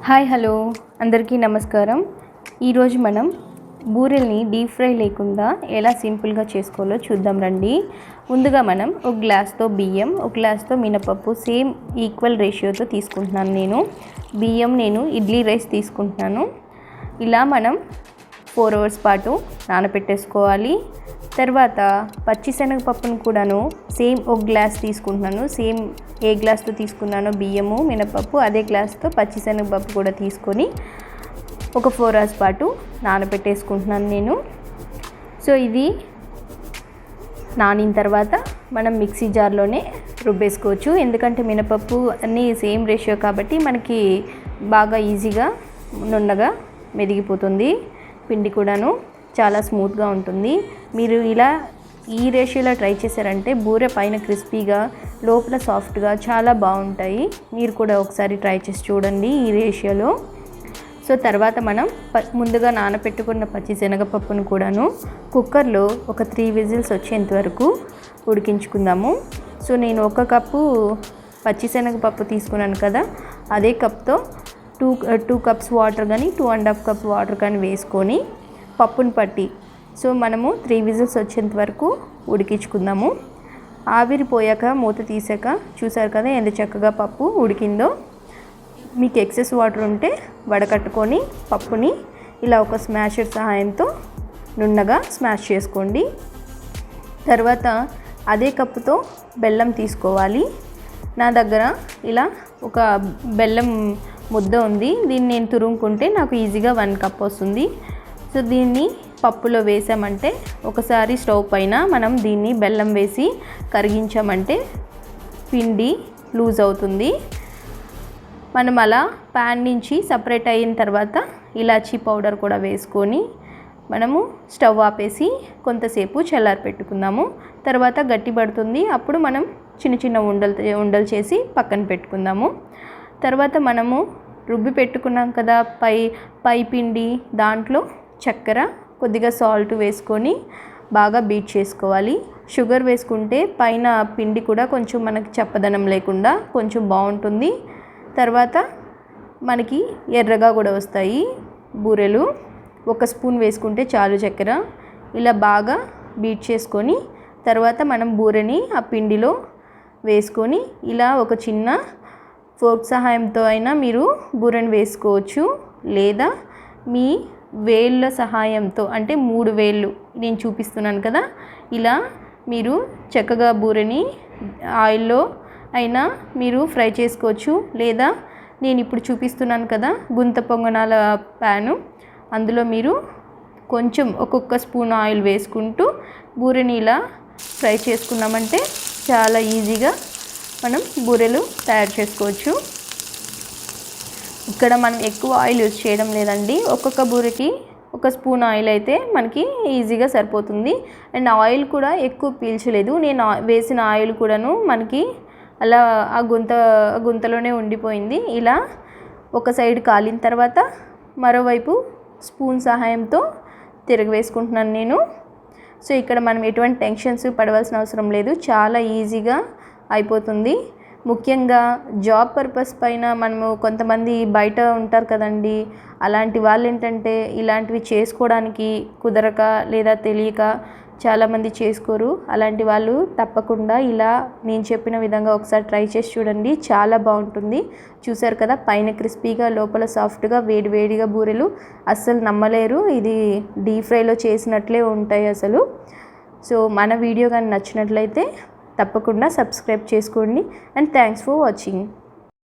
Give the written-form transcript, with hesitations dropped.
Hi hello అందరికీ నమస్కారం. ఈరోజు మనం బూరెల్ని డీప్ ఫ్రై లేకుండా ఎలా సింపుల్గా చేసుకోవాలో చూద్దాం రండి. ముందుగా మనం ఒక గ్లాస్తో బియ్యం, ఒక గ్లాస్తో మినపప్పు సేమ్ ఈక్వల్ రేషియోతో తీసుకుంటున్నాను. నేను ఇడ్లీ రైస్ తీసుకుంటున్నాను. ఇలా మనం 4 hours పాటు నానబెట్టేసుకోవాలి. తర్వాత పచ్చిశనగపప్పును కూడాను సేమ్ ఒక గ్లాస్ తీసుకుంటున్నాను. సేమ్ ఏ గ్లాస్తో తీసుకున్నానో బియ్యము మినపప్పు అదే గ్లాస్తో పచ్చిశనగపప్పు కూడా తీసుకొని ఒక 4 hours పాటు నానబెట్టేసుకుంటున్నాను నేను. సో ఇది నానిన తర్వాత మనం మిక్సీ జార్లోనే రుబ్బేసుకోవచ్చు. ఎందుకంటే మినపప్పు అన్నీ సేమ్ రేషియో కాబట్టి మనకి బాగా ఈజీగా నున్నగా మెదిగిపోతుంది. పిండి కూడాను చాలా స్మూత్గా ఉంటుంది. మీరు ఇలా ఈ రేషియోలో ట్రై చేశారంటే బూరె పైన క్రిస్పీగా లోపల సాఫ్ట్గా చాలా బాగుంటాయి. మీరు కూడా ఒకసారి ట్రై చేసి చూడండి ఈ రేషియోలో. సో తర్వాత మనం ముందుగా నానబెట్టుకున్న పచ్చిశనగపప్పును కూడాను కుక్కర్లో ఒక 3 whistles వచ్చేంత వరకు ఉడికించుకుందాము. సో నేను 1 కప్పు పచ్చిశనగపప్పు తీసుకున్నాను కదా, అదే కప్తో 2 cups వాటర్ కానీ 2.5 cup వాటర్ కానీ వేసుకొని పప్పును పట్టి సో మనము 3 whistles వచ్చేంత వరకు ఉడికించుకుందాము. ఆవిరిపోయాక మూత తీసాక చూసారు కదా ఎంత చక్కగా పప్పు ఉడికిందో. మీకు ఎక్సెస్ వాటర్ ఉంటే వడకట్టుకొని పప్పుని ఇలా ఒక స్మాషర్ సహాయంతో నున్నగా స్మాష్ చేసుకోండి. తర్వాత అదే కప్పుతో బెల్లం తీసుకోవాలి. నా దగ్గర ఇలా ఒక బెల్లం ముద్ద ఉంది. దీన్ని నేను తురుముకుంటే నాకు ఈజీగా 1 cup వస్తుంది. సో దీన్ని పప్పులో వేసామంటే ఒకసారి స్టవ్ పైన మనం దీన్ని బెల్లం వేసి కరిగించామంటే పిండి లూజ్ అవుతుంది. మనం అలా ప్యాన్ నుంచి సపరేట్ అయిన తర్వాత ఇలాచీ పౌడర్ కూడా వేసుకొని మనము స్టవ్ ఆపేసి కొంతసేపు చల్లారి పెట్టుకుందాము. తర్వాత గట్టి పడుతుంది. అప్పుడు మనం చిన్న చిన్న ఉండలు చేసి పక్కన పెట్టుకుందాము. తర్వాత మనము రుబ్బి పెట్టుకున్నాం కదా పై పిండి, దాంట్లో చక్కెర కొద్దిగా సాల్ట్ వేసుకొని బాగా బీట్ చేసుకోవాలి. షుగర్ వేసుకుంటే పైన పిండి కూడా కొంచెం మనకి చప్పదనం లేకుండా కొంచెం బాగుంటుంది. తర్వాత మనకి ఎర్రగా కూడా వస్తాయి బూరెలు. 1 స్పూన్ వేసుకుంటే చాలు చక్కెర. ఇలా బాగా బీట్ చేసుకొని తర్వాత మనం బూరెని ఆ పిండిలో వేసుకొని ఇలా ఒక చిన్న ఫోర్క్ సహాయంతో అయినా మీరు బూరెని వేసుకోవచ్చు. లేదా మీ వేళ్ళ సహాయంతో అంటే 3 వేళ్ళు నేను చూపిస్తున్నాను కదా, ఇలా మీరు చక్కగా బూరెని ఆయిల్లో అయినా మీరు ఫ్రై చేసుకోవచ్చు. లేదా నేను ఇప్పుడు చూపిస్తున్నాను కదా గుంత పొంగనాల ప్యాను, అందులో మీరు కొంచెం ఒక్కొక్క స్పూన్ ఆయిల్ వేసుకుంటూ బూరెని ఇలా ఫ్రై చేసుకున్నామంటే చాలా ఈజీగా మనం బూరెలు తయారు చేసుకోవచ్చు. ఇక్కడ మనం ఎక్కువ ఆయిల్ యూజ్ చేయడం లేదండి. ఒక్కొక్క బూరెకి 1 స్పూన్ ఆయిల్ అయితే మనకి ఈజీగా సరిపోతుంది. అండ్ ఆయిల్ కూడా ఎక్కువ పీల్చలేదు. నేను వేసిన ఆయిల్ కూడాను మనకి అలా ఆ గుంతలోనే ఉండిపోయింది. ఇలా ఒక సైడ్ కాలిన తర్వాత మరోవైపు స్పూన్ సహాయంతో తిరగవేసుకుంటున్నాను నేను. సో ఇక్కడ మనం ఎటువంటి టెన్షన్స్ పడవలసిన అవసరం లేదు. చాలా ఈజీగా అయిపోతుంది. ముఖ్యంగా జాబ్ పర్పస్ పైన మనము కొంతమంది బయట ఉంటారు కదండి, అలాంటి వాళ్ళు ఏంటంటే ఇలాంటివి చేసుకోవడానికి కుదరక లేదా తెలియక చాలామంది చేసుకోరు. అలాంటి వాళ్ళు తప్పకుండా ఇలా నేను చెప్పిన విధంగా ఒకసారి ట్రై చేసి చూడండి. చాలా బాగుంటుంది. చూసారు కదా పైన క్రిస్పీగా లోపల సాఫ్ట్గా వేడివేడిగా బూరెలు అస్సలు నమ్మలేరు. ఇది డీప్ ఫ్రైలో చేసినట్లే ఉంటాయి అసలు. సో మన వీడియో కానీ నచ్చినట్లయితే తప్పకుండా సబ్స్క్రైబ్ చేసుకోండి. And thanks for watching.